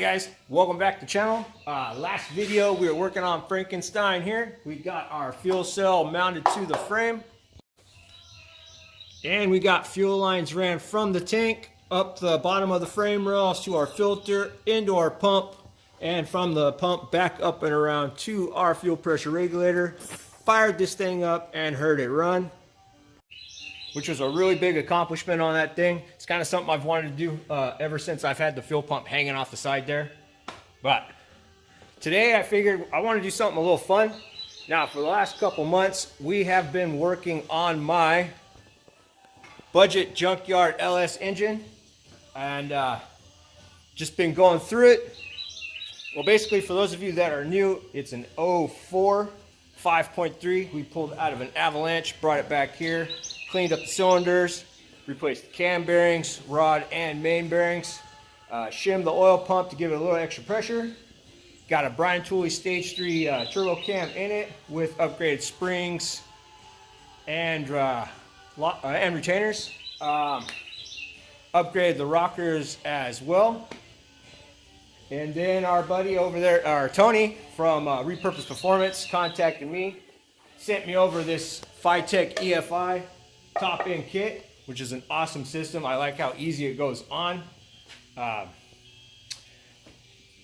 guys, welcome back to the channel. Last video we were working on Frankenstein here. We got our fuel cell mounted to the frame, and we got fuel lines ran from the tank up the bottom of the frame rails to our filter, into our pump, and from the pump back up and around to our fuel pressure regulator. Fired this thing up and heard it run, which was a really big accomplishment on that thing. It's kind of something I've wanted to do ever since I've had the fuel pump hanging off the side there. But today I figured I want to do something a little fun. Now, for the last couple months, we have been working on my budget Junkyard LS engine, and just been going through it. Well, basically, for those of you that are new, it's an 04 5.3. We pulled out of an Avalanche, brought it back here, cleaned up the cylinders, replaced the cam bearings, rod and main bearings, shimmed the oil pump to give it a little extra pressure. Got a Brian Tooley Stage 3 turbo cam in it with upgraded springs and retainers. Upgraded the rockers as well. And then our buddy over there, Tony from Repurposed Performance, contacted me, sent me over this Phytech EFI top-end kit, which is an awesome system. I like how easy it goes on.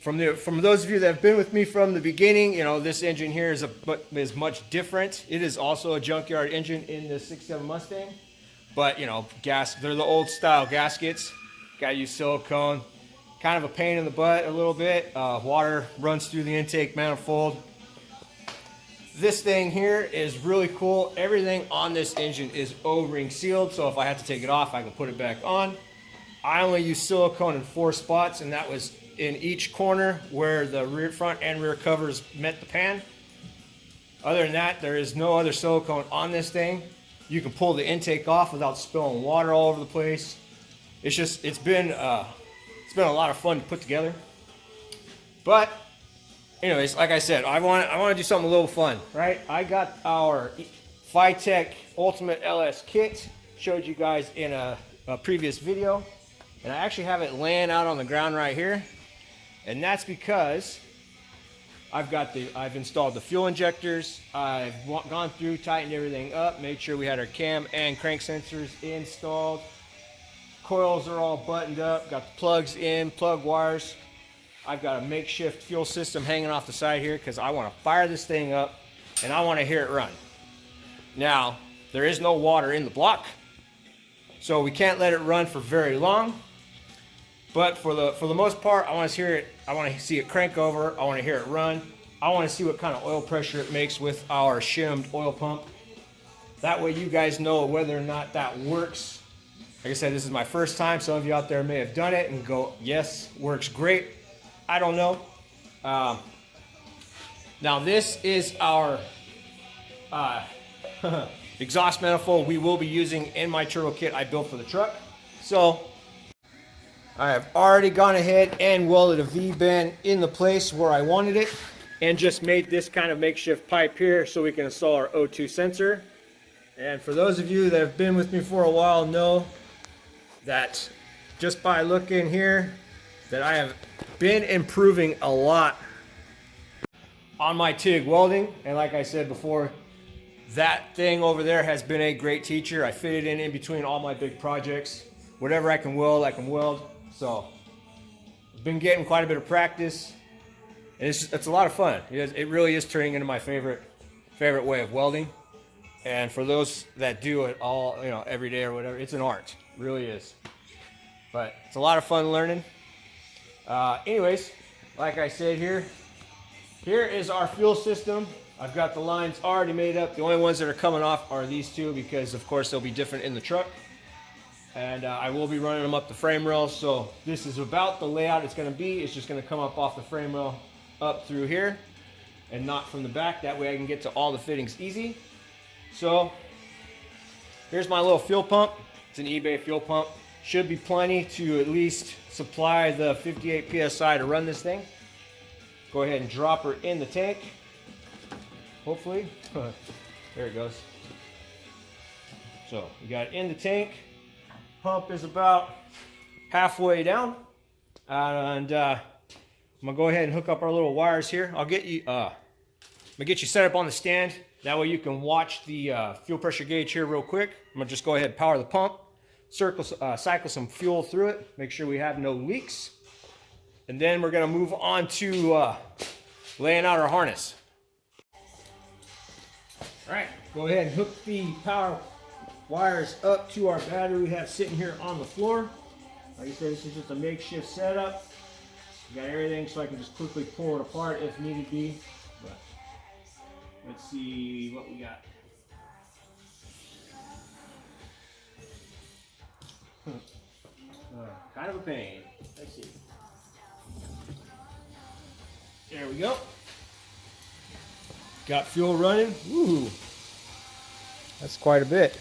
From those of you that have been with me from the beginning, you know, this engine here is much different. It is also a Junkyard engine in the 67 Mustang, but you know, they're the old style gaskets. Got to use silicone. Kind of a pain in the butt a little bit. Water runs through the intake manifold. This thing here is really cool. Everything on this engine is O-ring sealed, so if I have to take it off, I can put it back on. I only use silicone in 4 spots, and that was in each corner where the front and rear covers met the pan. Other than that, there is no other silicone on this thing. You can pull the intake off without spilling water all over the place. It's been a lot of fun to put together. But anyways, like I said, I want to do something a little fun, right? I got our Phytech Ultimate LS kit, showed you guys in a previous video, and I actually have it laying out on the ground right here, and that's because I've installed the fuel injectors. I've gone through, tightened everything up, made sure we had our cam and crank sensors installed. Coils are all buttoned up, got the plugs in, plug wires. I've got a makeshift fuel system hanging off the side here because I want to fire this thing up and I want to hear it run. Now, there is no water in the block, so we can't let it run for very long. But for the most part, I want to hear it. I want to see it crank over. I want to hear it run. I want to see what kind of oil pressure it makes with our shimmed oil pump. That way you guys know whether or not that works. Like I said, this is my first time. Some of you out there may have done it and go, yes, works great. I don't know. Now this is our exhaust manifold we will be using in my turbo kit I built for the truck. So I have already gone ahead and welded a V-bend in the place where I wanted it, and just made this kind of makeshift pipe here so we can install our O2 sensor. And for those of you that have been with me for a while know that just by looking here that I have been improving a lot on my TIG welding. And like I said before, that thing over there has been a great teacher. I fit it in between all my big projects. Whatever I can weld, I can weld. So I've been getting quite a bit of practice, and it's a lot of fun. It really is turning into my favorite way of welding. And for those that do it all, you know, every day or whatever, it's an art. It really is. But it's a lot of fun learning. Anyways, like I said, here is our fuel system. I've got the lines already made up. The only ones that are coming off are these two because, of course, they'll be different in the truck. And I will be running them up the frame rails. So this is about the layout it's going to be. It's just going to come up off the frame rail up through here and not from the back. That way I can get to all the fittings easy. So here's my little fuel pump. It's an eBay fuel pump. Should be plenty to at least supply the 58 PSI to run this thing. Go ahead and drop her in the tank. Hopefully. There it goes. So we got it in the tank. Pump is about halfway down. And I'm gonna go ahead and hook up our little wires here. I'm gonna get you set up on the stand. That way you can watch the fuel pressure gauge here real quick. I'm gonna just go ahead and power the pump, cycle some fuel through it, make sure we have no leaks. And then we're gonna move on to laying out our harness. All right, go ahead and hook the power wires up to our battery we have sitting here on the floor. Like I said, this is just a makeshift setup. We got everything so I can just quickly pull it apart if need be. But let's see what we got. Kind of a pain. Let's see. There we go. Got fuel running. Ooh, that's quite a bit.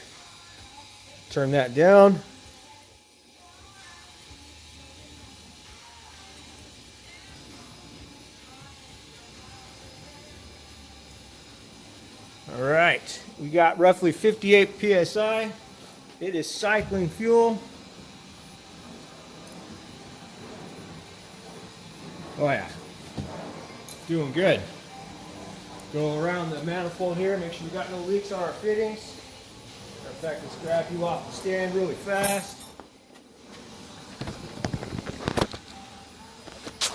Turn that down. All right, we got roughly 58 PSI. It is cycling fuel. Oh yeah, doing good. Go around the manifold here, make sure we got no leaks on our fittings. Matter of fact, let's grab you off the stand really fast.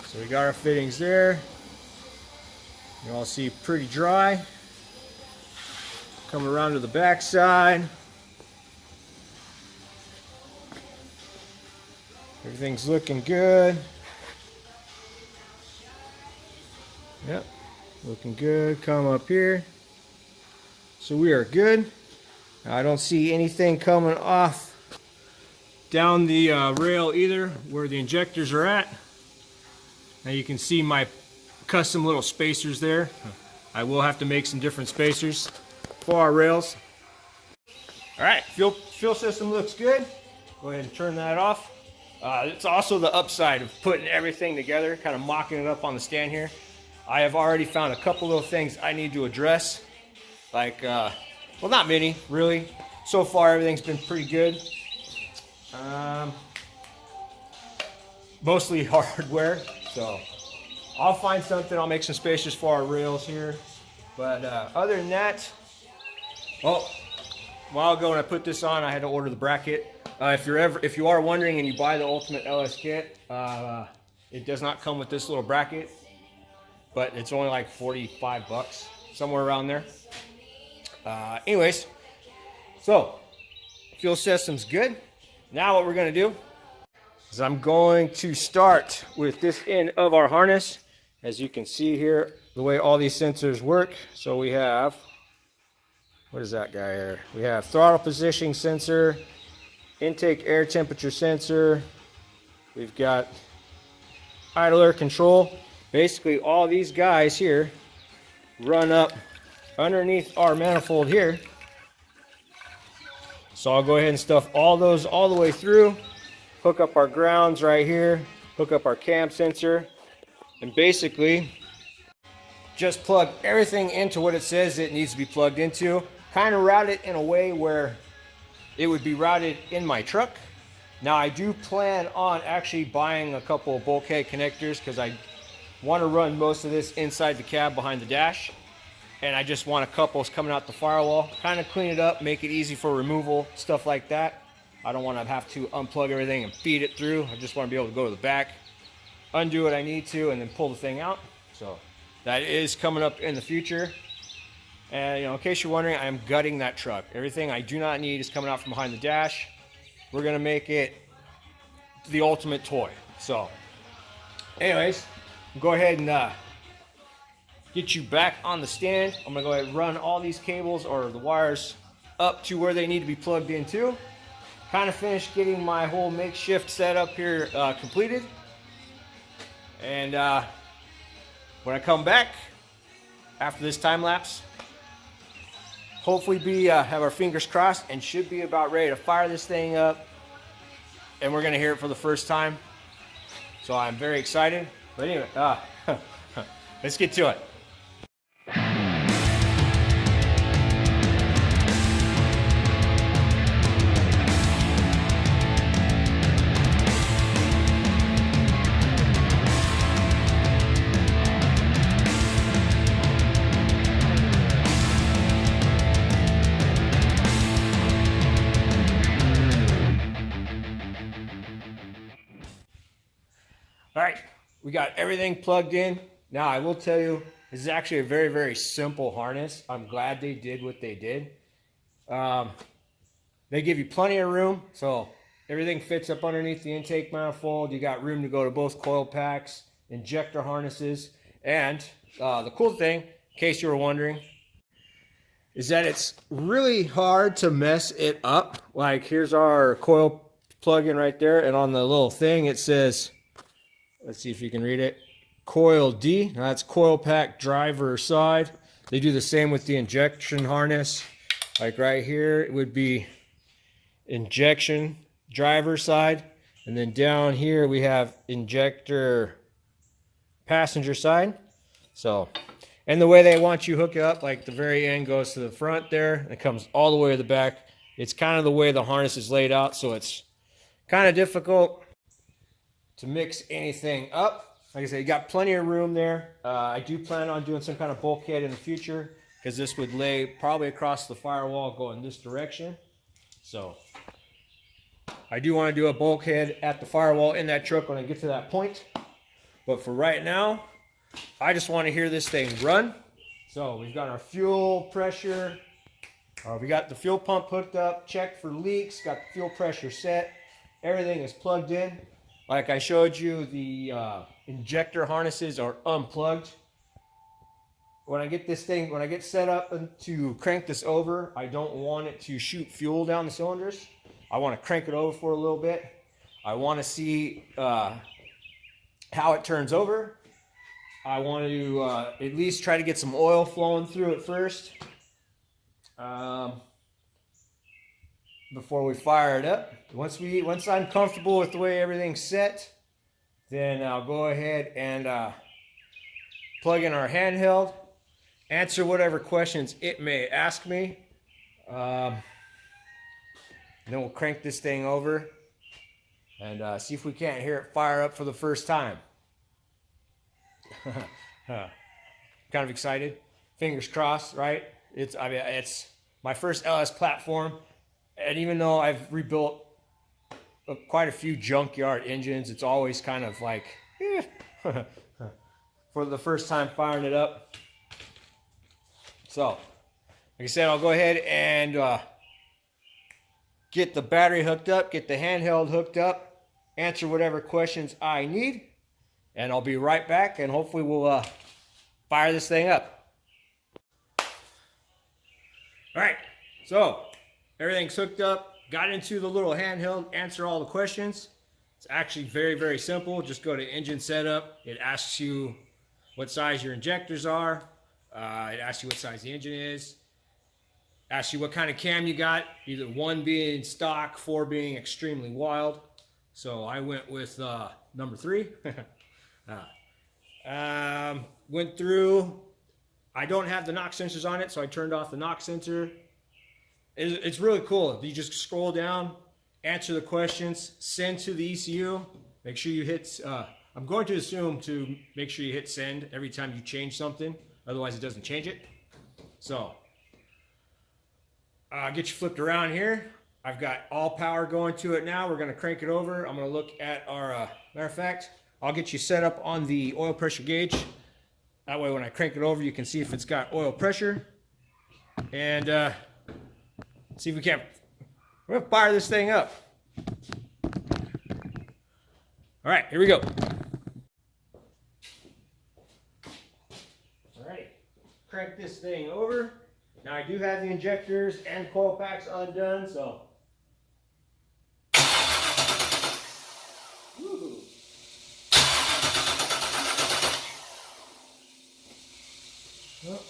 So we got our fittings there. You all see pretty dry. Coming around to the back side. Everything's looking good. Yep, looking good. Come up here. So we are good. Now, I don't see anything coming off down the rail either where the injectors are at. Now you can see my custom little spacers there. I will have to make some different spacers for our rails. All right, fuel system looks good. Go ahead and turn that off. It's also the upside of putting everything together, kind of mocking it up on the stand here. I have already found a couple little things I need to address. Like, well, not many, really. So far, everything's been pretty good. Mostly hardware, so I'll find something. I'll make some spacers for our rails here. But other than that, oh, a while ago when I put this on, I had to order the bracket. If you are wondering and you buy the Ultimate LS kit, it does not come with this little bracket, but it's only like 45 bucks, somewhere around there. Anyways, so fuel system's good. Now what we're gonna do is I'm going to start with this end of our harness. As you can see here, the way all these sensors work. So we have, what is that guy here? We have throttle positioning sensor, intake air temperature sensor. We've got idle air control. Basically all these guys here run up underneath our manifold here. So I'll go ahead and stuff all those all the way through, hook up our grounds right here, hook up our cam sensor, and basically just plug everything into what it says it needs to be plugged into. Kind of route it in a way where it would be routed in my truck. Now I do plan on actually buying a couple of bulkhead connectors because I want to run most of this inside the cab behind the dash. And I just want a couple coming out the firewall, kind of clean it up, make it easy for removal, stuff like that. I don't want to have to unplug everything and feed it through. I just want to be able to go to the back, undo what I need to, and then pull the thing out. So that is coming up in the future. And you know, in case you're wondering, I am gutting that truck. Everything I do not need is coming out from behind the dash. We're gonna make it the ultimate toy. So anyways, go ahead and get you back on the stand. I'm gonna go ahead and run all these cables or the wires up to where they need to be plugged into. Kind of finished getting my whole makeshift setup here completed. And when I come back after this time lapse, hopefully have our fingers crossed and should be about ready to fire this thing up. And we're gonna hear it for the first time. So I'm very excited. But anyway, let's get to it. We got everything plugged in. Now I will tell you, this is actually a very, very simple harness. I'm glad they did what they did. They give you plenty of room, so everything fits up underneath the intake manifold. You got room to go to both coil packs, injector harnesses, and the cool thing, in case you were wondering, is that it's really hard to mess it up. Like, here's our coil plug-in right there, and on the little thing it says, let's see if you can read it, coil D. Now that's coil pack driver side. They do the same with the injection harness. Like right here, it would be injection driver side, and then down here we have injector passenger side. So, and the way they want you hook it up, like the very end goes to the front there, and it comes all the way to the back. It's kind of the way the harness is laid out, so it's kind of difficult to mix anything up. Like I said, you got plenty of room there. I do plan on doing some kind of bulkhead in the future, because this would lay probably across the firewall going this direction. So I do want to do a bulkhead at the firewall in that truck when I get to that point. But for right now, I just want to hear this thing run. So we've got our fuel pressure. We got the fuel pump hooked up, checked for leaks, got the fuel pressure set. Everything is plugged in. Like I showed you, the injector harnesses are unplugged. When I get this thing, when I get set up to crank this over, I don't want it to shoot fuel down the cylinders. I want to crank it over for a little bit. I want to see how it turns over. I want to at least try to get some oil flowing through it first before we fire it up. Once I'm comfortable with the way everything's set, then I'll go ahead and plug in our handheld, answer whatever questions it may ask me. Then we'll crank this thing over and see if we can't hear it fire up for the first time. Kind of excited. Fingers crossed, right? It's my first LS platform, and even though I've rebuilt quite a few junkyard engines, it's always kind of like for the first time firing it up. So, like I said, I'll go ahead and get the battery hooked up, get the handheld hooked up, answer whatever questions I need, and I'll be right back, and hopefully we'll fire this thing up. All right, so everything's hooked up, got into the little handheld, answer all the questions. It's actually very, very simple. Just go to engine setup. It asks you what size your injectors are. It asks you what size the engine is. Asks you what kind of cam you got, either 1 being stock, 4 being extremely wild. So I went with number 3. Went through. I don't have the knock sensors on it, so I turned off the knock sensor. It's really cool. You just scroll down, answer the questions, send to the ECU. Make sure you hit, I'm going to assume to make sure you hit send every time you change something. Otherwise, it doesn't change it. So, get you flipped around here. I've got all power going to it now. We're going to crank it over. I'm going to look at our, matter of fact, I'll get you set up on the oil pressure gauge. That way when I crank it over, you can see if it's got oil pressure. And see if we can't, we're going to fire this thing up. All right, here we go. All right, crank this thing over. Now I do have the injectors and coil packs undone, so. Woo. Oh.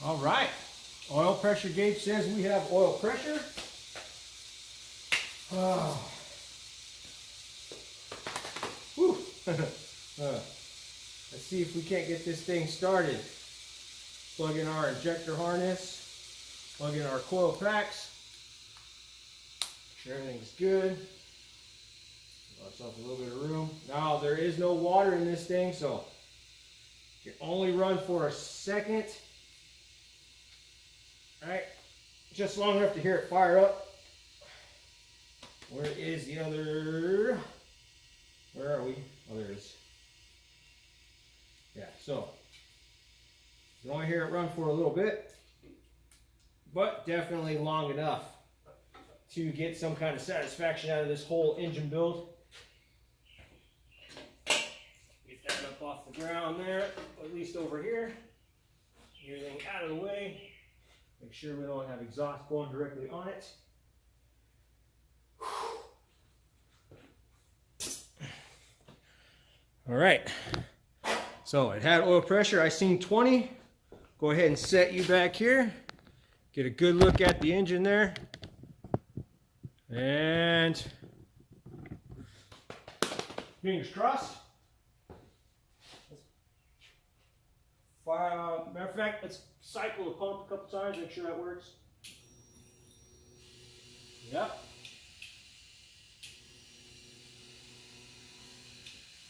All right, oil pressure gauge says we have oil pressure. Oh. Whew. Let's see if we can't get this thing started. Plug in our injector harness, plug in our coil packs. Make sure everything's good. Give ourselves a little bit of room. Now there is no water in this thing, so You only run for a second. All right, just long enough to hear it fire up. Where is the other? Where are we? Oh, there it is. Yeah, so you only hear it run for a little bit, but definitely long enough to get some kind of satisfaction out of this whole engine build. Get that up off the ground there, at least over here. Everything out of the way. Make sure we don't have exhaust going directly on it. All right, so it had oil pressure. I seen 20. Go ahead and set you back here. Get a good look at the engine there. And fingers crossed. Matter of fact, let's cycle the pump a couple times, make sure that works. Yep.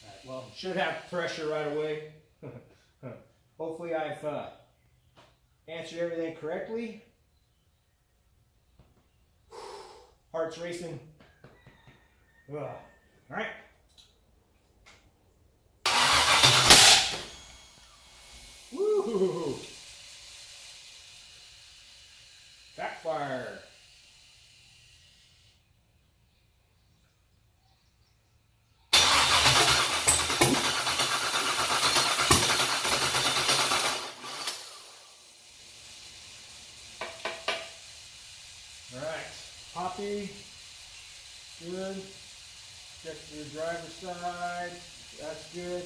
Alright, well, should have pressure right away. Hopefully I've answered everything correctly. Heart's racing. Alright. Woo! Backfire. Alright, poppy, good. Check your driver's side. That's good,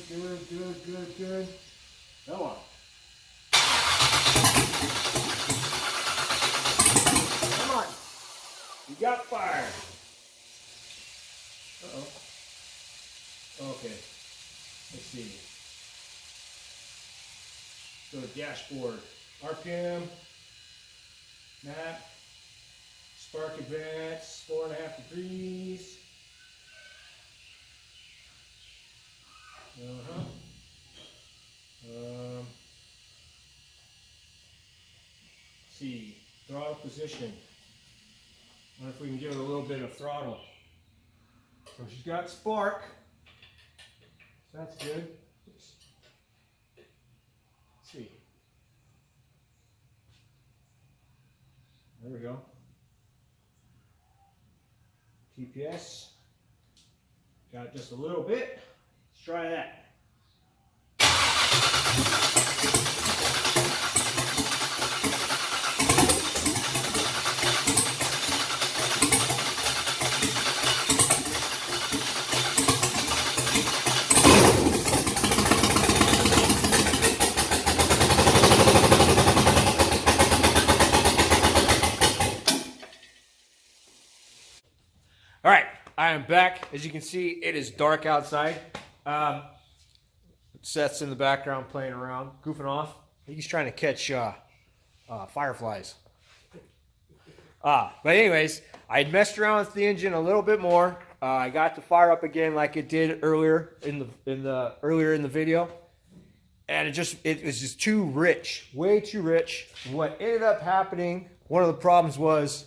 good. Come on. Come on. You got fire. Uh-oh. Okay. Let's see. Go to dashboard. RPM. Map. Spark advance. 4.5 degrees. See, throttle position. Wonder if we can give it a little bit of throttle. So she's got spark. So that's good. Let's see. There we go. TPS. Got it just a little bit. Let's try that. All right, I am back. As you can see, it is dark outside. Seth's in the background playing around, goofing off. He's trying to catch fireflies. But anyways, I had messed around with the engine a little bit more. I got to fire up again like it did earlier in the video, and it was just too rich, way too rich. What ended up happening, one of the problems was,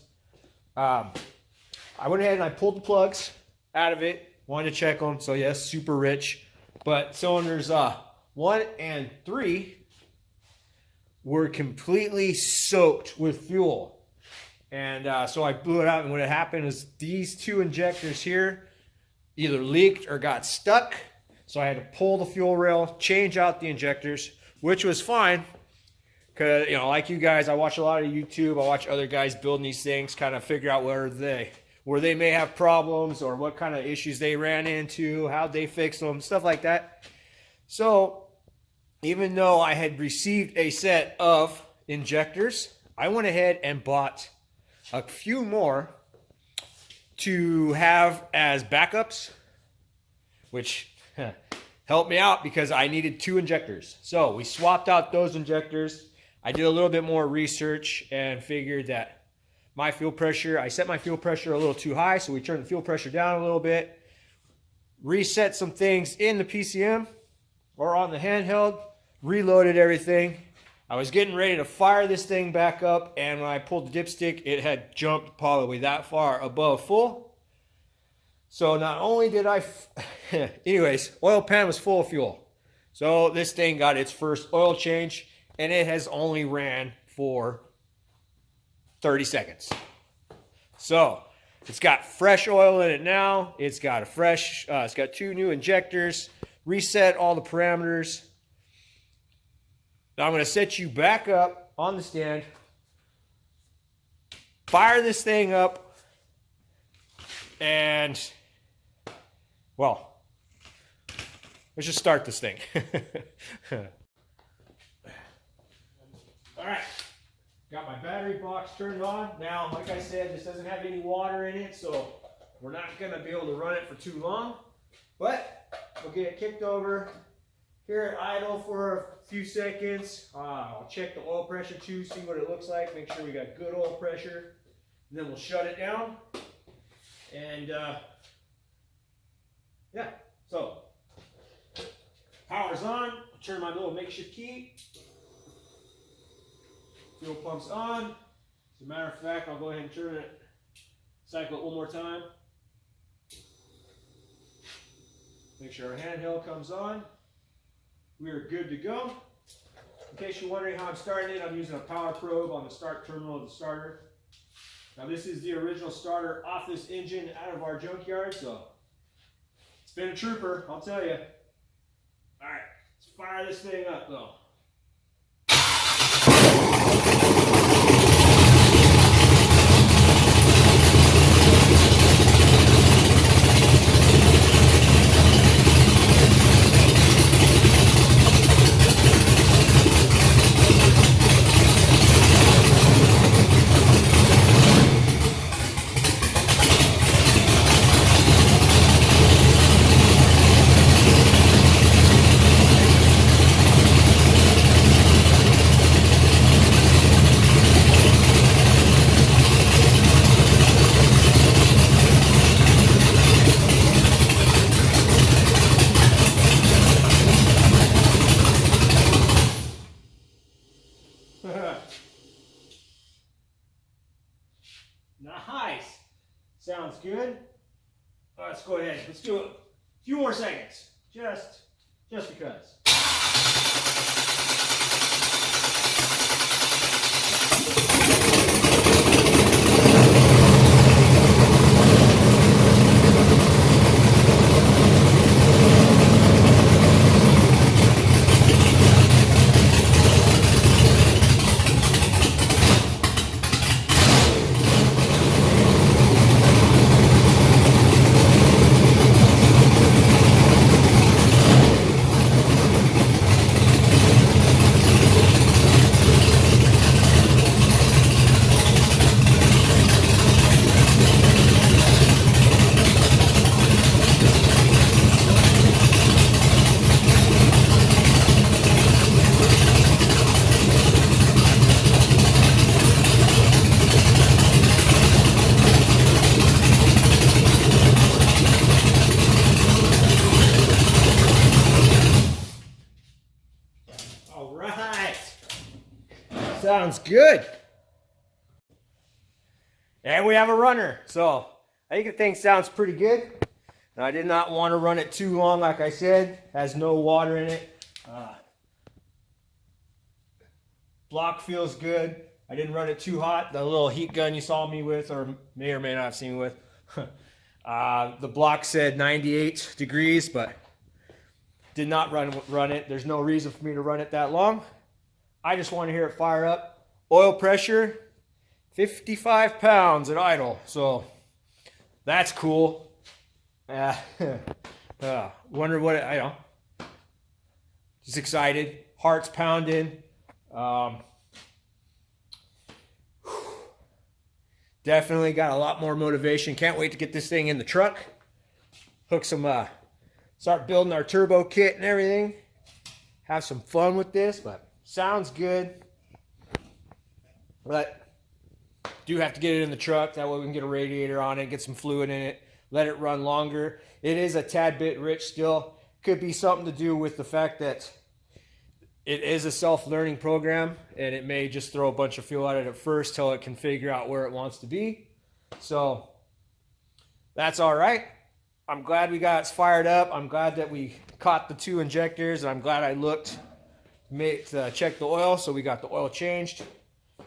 I went ahead and I pulled the plugs out of it, wanted to check them. So yes, super rich. But cylinders 1 and 3 were completely soaked with fuel. And so I blew it out, and what had happened is these two injectors here either leaked or got stuck. So I had to pull the fuel rail, change out the injectors, which was fine. Because, like you guys, I watch a lot of YouTube. I watch other guys building these things, kind of figure out where they may have problems or what kind of issues they ran into, how they fixed them, stuff like that. So even though I had received a set of injectors, I went ahead and bought a few more to have as backups, which helped me out because I needed 2 injectors. So we swapped out those injectors. I did a little bit more research and figured that my fuel pressure, I set my fuel pressure a little too high, so we turned the fuel pressure down a little bit, reset some things in the PCM or on the handheld, reloaded everything. I was getting ready to fire this thing back up, and when I pulled the dipstick, it had jumped probably that far above full. So not only did I, anyways, oil pan was full of fuel. So this thing got its first oil change, and it has only ran for 30 seconds. So it's got fresh oil in it now. It's got a fresh, it's got 2 new injectors, reset all the parameters. Now I'm going to set you back up on the stand, fire this thing up, and, well, let's just start this thing. All right, got my battery box turned on. Now, like I said, this doesn't have any water in it, so we're not going to be able to run it for too long, but we'll get it kicked over. Here at idle for a few seconds. I'll check the oil pressure too, see what it looks like, make sure we got good oil pressure. And then we'll shut it down. And yeah, so power's on. I'll turn my little makeshift key. Fuel pump's on. As a matter of fact, I'll go ahead and turn it, cycle it one more time. Make sure our handheld comes on. We are good to go. In case you're wondering how I'm starting it, I'm using a power probe on the start terminal of the starter. Now this is the original starter off this engine out of our junkyard, so it's been a trooper, I'll tell you. All right, let's fire this thing up though. Nice. Sounds good. Let's go ahead. Let's do a few more seconds. Just because. Sounds good. And we have a runner. So I think the thing sounds pretty good. Now, I did not want to run it too long, like I said. Has no water in it. Block feels good. I didn't run it too hot. The little heat gun you saw me with, or may not have seen me with. The block said 98 degrees, but did not run it. There's no reason for me to run it that long. I just want to hear it fire up. Oil pressure, 55 pounds at idle. So that's cool. Wonder what I know. Just excited. Heart's pounding. Definitely got a lot more motivation. Can't wait to get this thing in the truck. Hook some, start building our turbo kit and everything. Have some fun with this, but sounds good. But do have to get it in the truck. That way we can get a radiator on it, get some fluid in it, let it run longer. It is a tad bit rich still. Could be something to do with the fact that it is a self-learning program, and it may just throw a bunch of fuel at it at first till it can figure out where it wants to be. So that's all right. I'm glad we got it fired up. I'm glad that we caught the 2 injectors, and I'm glad I looked, check the oil, so we got the oil changed.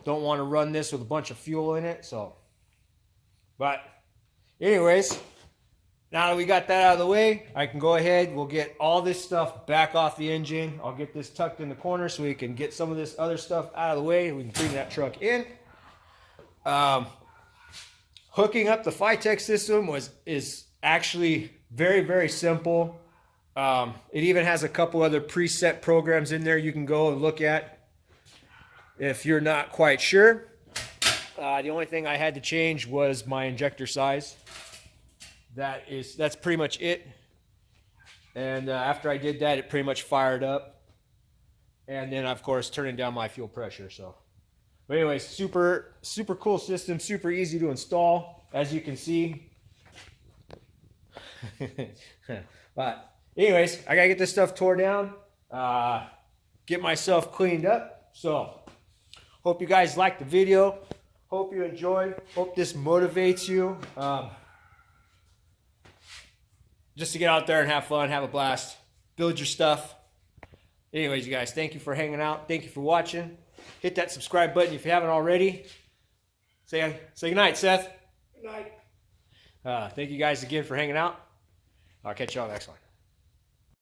Don't want to run this with a bunch of fuel in it. So, but anyways, now that we got that out of the way, I can go ahead. We'll get all this stuff back off the engine. I'll get this tucked in the corner so we can get some of this other stuff out of the way. We can bring that truck in. Hooking up the Phytech system is actually very, very simple. It even has a couple other preset programs in there you can go and look at if you're not quite sure. The only thing I had to change was my injector size. That's pretty much it. And after I did that, it pretty much fired up. And then, of course, turning down my fuel pressure. So, but anyways, super cool system, super easy to install, as you can see. But anyways, I gotta get this stuff tore down, get myself cleaned up. So, hope you guys liked the video. Hope you enjoyed. Hope this motivates you. Just to get out there and have fun, have a blast, build your stuff. Anyways, you guys, thank you for hanging out. Thank you for watching. Hit that subscribe button if you haven't already. Say good night, Seth. Good night. Thank you guys again for hanging out. I'll catch you on the next one.